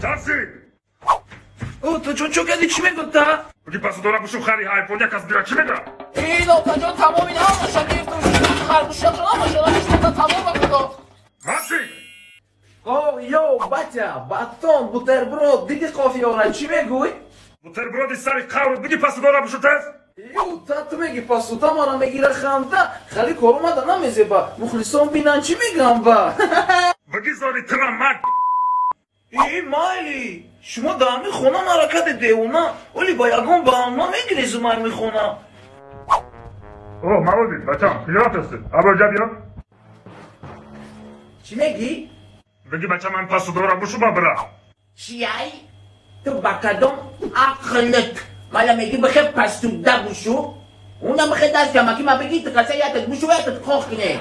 ترسید اوتا جون چو کردی چی میگفتا؟ بگی پس دارم بشو خری های پونیا کس بیرا چی میگه؟ این اوتا جون تمام این هم باشم گرفتم خرگوشی هم شما باشم نمیشتم تمام بکنم ترسید او یو بچه باتون بوتربرود دیدی قافی آورد چی میگوی؟ بوتربرودی سری قورت بگی پس دارم بشو تف یو تا تو میگی پاسو تا ما را میگیره خنده خیلی کارو مده نمیزه با مخلصان بینن چی میگم با بگی زاری ترم مک ای مایلی شما دامی خونه مرکت دیونا ولی با یکم با هم میگیری زمان میخونه اوه مولدی بچم پیرات هستی ابا جا بیا چی میگی؟ بگی بچه من پس دارم بشو با برا چیایی؟ تو با کدوم عقلت مالا میگی بخیر پس تو ده بشو اونم بخیر دست کمکی ما بگی تو کسه یادت بشو یادت خواه کنه